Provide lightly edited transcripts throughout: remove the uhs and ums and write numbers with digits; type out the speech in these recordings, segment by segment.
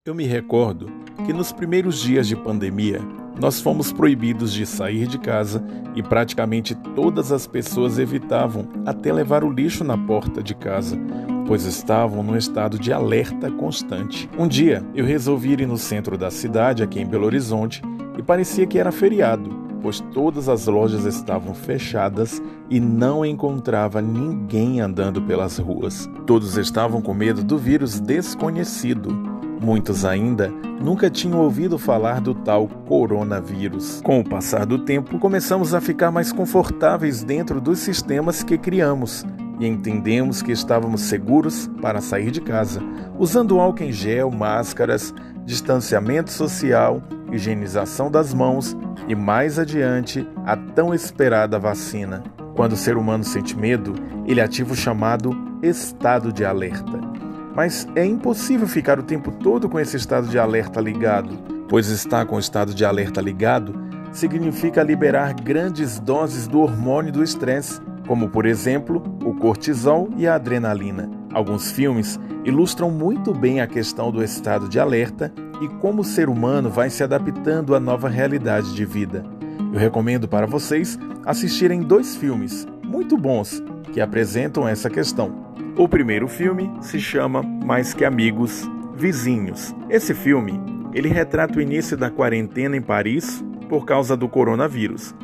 Eu me recordo que nos primeiros dias de pandemia, nós fomos proibidos de sair de casa e praticamente todas as pessoas evitavam até levar o lixo na porta de casa, pois estavam num estado de alerta constante. Um dia, eu resolvi ir no centro da cidade, aqui em Belo Horizonte, e parecia que era feriado, pois todas as lojas estavam fechadas e não encontrava ninguém andando pelas ruas. Todos estavam com medo do vírus desconhecido. Muitos ainda nunca tinham ouvido falar do tal coronavírus. Com o passar do tempo, começamos a ficar mais confortáveis dentro dos sistemas que criamos e entendemos que estávamos seguros para sair de casa, usando álcool em gel, máscaras, distanciamento social, higienização das mãos e, mais adiante, a tão esperada vacina. Quando o ser humano sente medo, ele ativa o chamado estado de alerta. Mas é impossível ficar o tempo todo com esse estado de alerta ligado, pois estar com o estado de alerta ligado significa liberar grandes doses do hormônio do estresse, como por exemplo o cortisol e a adrenalina. Alguns filmes ilustram muito bem a questão do estado de alerta e como o ser humano vai se adaptando à nova realidade de vida. Eu recomendo para vocês assistirem 2 filmes muito bons que apresentam essa questão. O primeiro filme se chama Mais que Amigos, Vizinhos. Esse filme, ele retrata o início da quarentena em Paris por causa do coronavírus.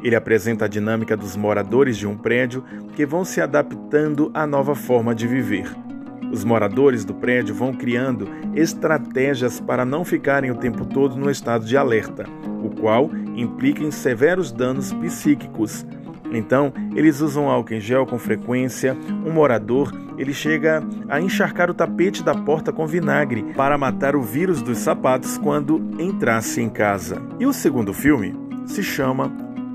Ele apresenta a dinâmica dos moradores de um prédio que vão se adaptando à nova forma de viver. Os moradores do prédio vão criando estratégias para não ficarem o tempo todo no estado de alerta, o qual implica em severos danos psíquicos. Então, eles usam álcool em gel com frequência. Um morador, ele chega a encharcar o tapete da porta com vinagre para matar o vírus dos sapatos quando entrasse em casa. E o segundo filme se chama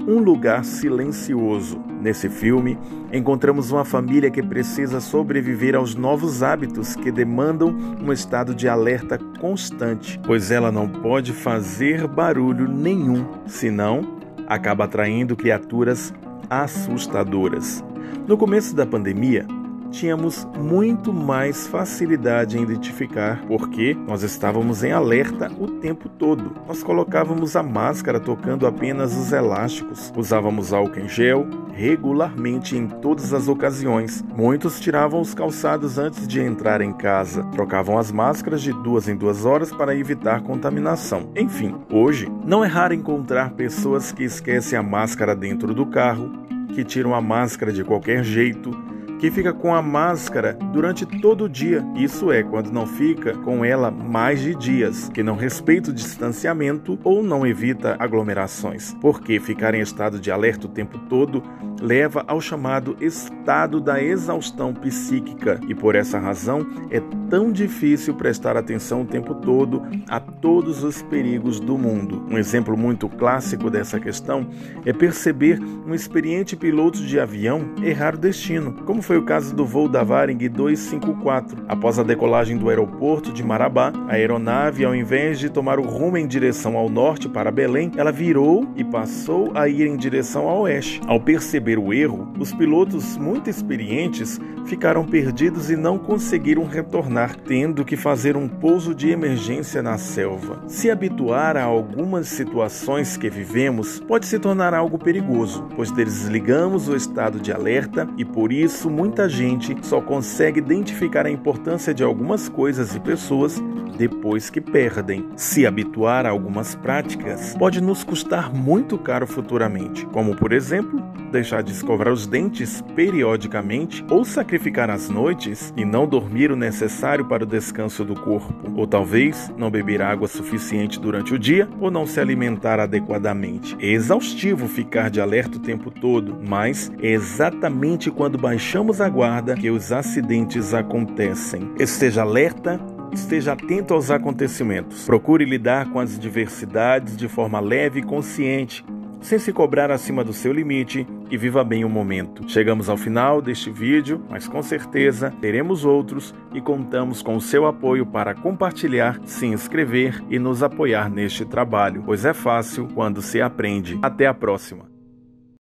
Um Lugar Silencioso. Nesse filme, encontramos uma família que precisa sobreviver aos novos hábitos que demandam um estado de alerta constante, pois ela não pode fazer barulho nenhum, senão acaba atraindo criaturas assustadoras. No começo da pandemia, tínhamos muito mais facilidade em identificar porque nós estávamos em alerta o tempo todo. Nós colocávamos a máscara tocando apenas os elásticos, usávamos álcool em gel regularmente em todas as ocasiões. Muitos tiravam os calçados antes de entrar em casa, trocavam as máscaras de 2 em 2 horas para evitar contaminação. Enfim, hoje não é raro encontrar pessoas que esquecem a máscara dentro do carro, que tiram a máscara de qualquer jeito, que fica com a máscara durante todo o dia. Isso é, quando não fica com ela mais de dias, que não respeita o distanciamento ou não evita aglomerações. Porque ficar em estado de alerta o tempo todo leva ao chamado estado da exaustão psíquica. E por essa razão é tão difícil prestar atenção o tempo todo a todos os perigos do mundo. Um exemplo muito clássico dessa questão é perceber um experiente piloto de avião errar o destino, como foi o caso do voo da Varig 254. Após a decolagem do aeroporto de Marabá, a aeronave, ao invés de tomar o rumo em direção ao norte para Belém, ela virou e passou a ir em direção ao oeste. Ao perceber o erro, os pilotos muito experientes ficaram perdidos e não conseguiram retornar, tendo que fazer um pouso de emergência na selva. Se habituar a algumas situações que vivemos pode se tornar algo perigoso, pois desligamos o estado de alerta e por isso muita gente só consegue identificar a importância de algumas coisas e pessoas depois que perdem. Se habituar a algumas práticas pode nos custar muito caro futuramente, como por exemplo, deixar de escovar os dentes periodicamente ou sacrificar as noites e não dormir o necessário para o descanso do corpo, ou talvez não beber água suficiente durante o dia ou não se alimentar adequadamente. É exaustivo ficar de alerta o tempo todo, mas é exatamente quando baixamos a guarda que os acidentes acontecem. Esteja alerta, esteja atento aos acontecimentos. Procure lidar com as diversidades de forma leve e consciente, sem se cobrar acima do seu limite, e viva bem o momento. Chegamos ao final deste vídeo, mas com certeza teremos outros e contamos com o seu apoio para compartilhar, se inscrever e nos apoiar neste trabalho, pois é fácil quando se aprende. Até a próxima!